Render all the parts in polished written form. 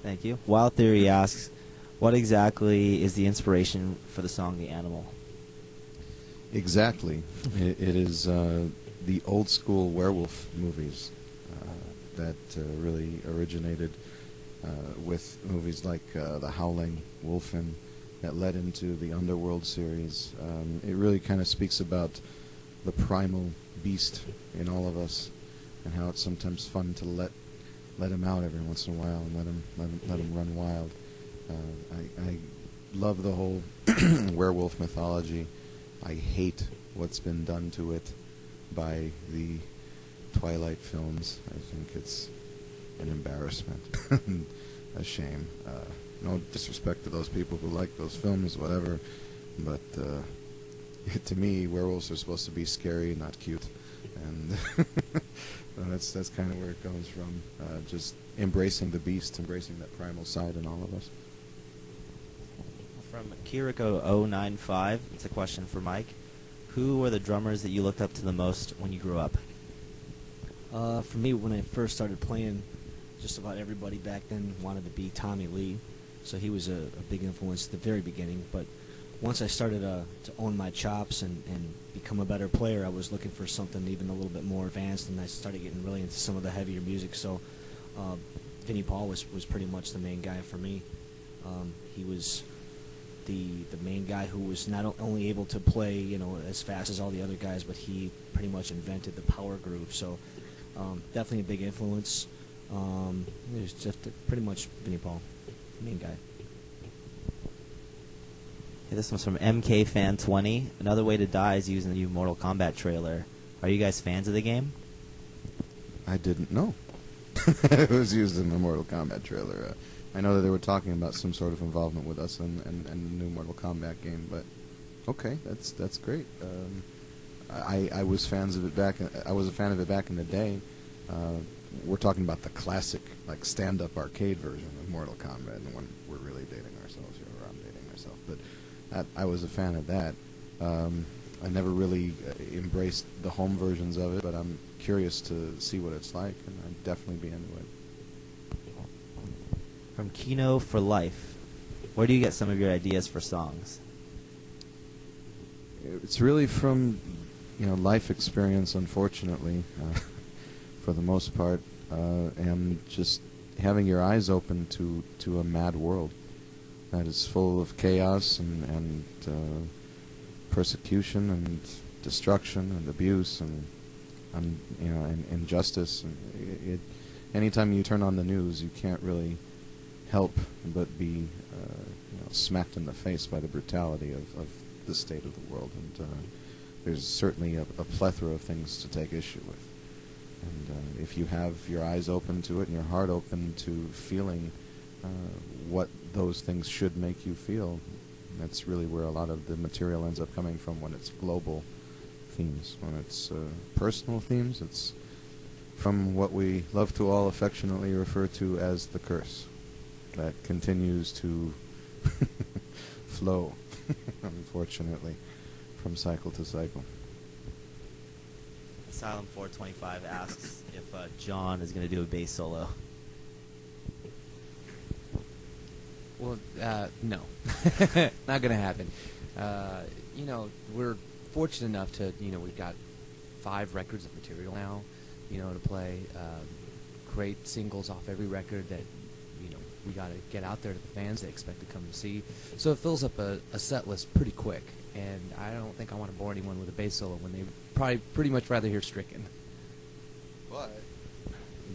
Thank you. Wild Theory asks, what exactly is the inspiration for the song The Animal? Exactly. It is the old school werewolf movies that really originated with movies like The Howling, Wolfen, that led into the Underworld series. It really kind of speaks about the primal beast in all of us, and how it's sometimes fun to let him out every once in a while and let him run wild. I love the whole werewolf mythology. I hate what's been done to it by the Twilight films. I think it's an embarrassment, a shame. No disrespect to those people who like those films, whatever, but to me, werewolves are supposed to be scary, not cute, and that's kind of where it comes from. Just embracing the beast, embracing that primal side in all of us. From Kiriko095, it's a question for Mike. Who were the drummers that you looked up to the most when you grew up? For me, when I first started playing, just about everybody back then wanted to be Tommy Lee, so he was a big influence at the very beginning. But once I started to own my chops and become a better player, I was looking for something even a little bit more advanced, and I started getting really into some of the heavier music. So Vinnie Paul was pretty much the main guy for me. He was the main guy who was not only able to play, as fast as all the other guys, but he pretty much invented the power groove. So definitely a big influence. It was just pretty much Vinnie Paul, the main guy. Okay, this one's from MKFan20. Another Way to Die is using the new Mortal Kombat trailer. Are you guys fans of the game? I didn't know it was used in the Mortal Kombat trailer. I know that they were talking about some sort of involvement with us in the new Mortal Kombat game, but okay, that's great. I was fans of it back. I was a fan of it back in the day. We're talking about the classic, like stand-up arcade version of Mortal Kombat, and when we're really dating ourselves here, or I'm dating myself, but I was a fan of that. I never really embraced the home versions of it, but I'm curious to see what it's like, and I'd definitely be into it. From Kino for Life, where do you get some of your ideas for songs? It's really from life experience, unfortunately, for the most part, and just having your eyes open to a mad world that is full of chaos and persecution and destruction and abuse and injustice. And anytime you turn on the news, you can't really help but be smacked in the face by the brutality of the state of the world. And there's certainly a plethora of things to take issue with. And if you have your eyes open to it and your heart open to feeling what those things should make you feel, that's really where a lot of the material ends up coming from when it's global themes. When it's personal themes, it's from what we love to all affectionately refer to as the curse that continues to flow, unfortunately, from cycle to cycle. Asylum 425 asks if John is going to do a bass solo. Well, no. Not going to happen. We're fortunate enough to, we've got 5 records of material now, to play. Great singles off every record that, we got to get out there to the fans they expect to come and see. So it fills up a set list pretty quick, and I don't think I want to bore anyone with a bass solo when they probably pretty much rather hear Stricken.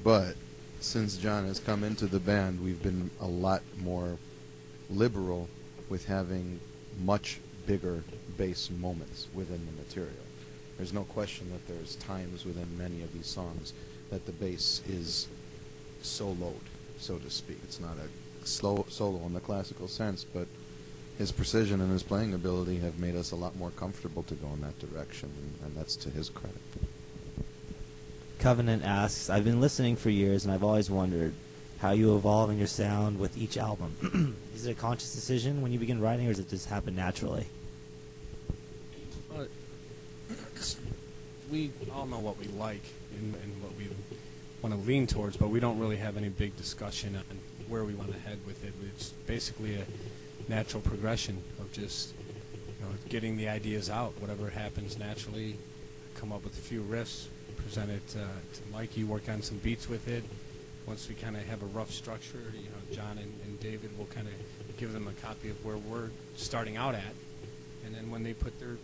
But since John has come into the band, we've been a lot more liberal with having much bigger bass moments within the material. There's no question that there's times within many of these songs that the bass is soloed, so to speak. It's not a solo in the classical sense, but his precision and his playing ability have made us a lot more comfortable to go in that direction, and that's to his credit. Covenant asks, I've been listening for years, and I've always wondered how you evolve in your sound with each album. Is it a conscious decision when you begin writing, or does it just happen naturally? We all know what we like and want to lean towards, but we don't really have any big discussion on where we want to head with it. It's basically a natural progression of just getting the ideas out. Whatever happens naturally, come up with a few riffs, present it to Mikey, work on some beats with it. Once we kind of have a rough structure, John and David will kind of give them a copy of where we're starting out at, and then when they put their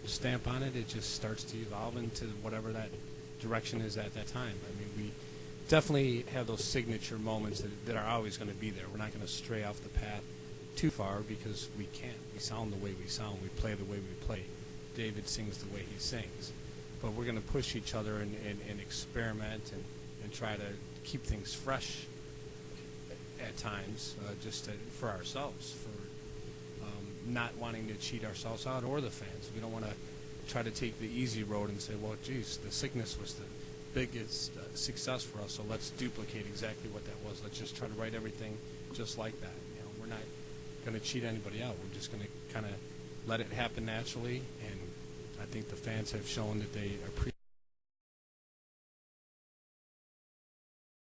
stamp on it, it just starts to evolve into whatever that direction is at that time. I mean, we definitely have those signature moments that are always going to be there. We're not going to stray off the path too far because we can't. We sound the way we sound. We play the way we play. David sings the way he sings. But we're going to push each other and experiment and try to keep things fresh at times, for ourselves, for not wanting to cheat ourselves out or the fans. We don't want to try to take the easy road and say, well, geez, the Sickness was the biggest success for us, so let's duplicate exactly what that was. Let's just try to write everything just like that. We're not going to cheat anybody out. We're just going to kind of let it happen naturally, and I think the fans have shown that they appreciate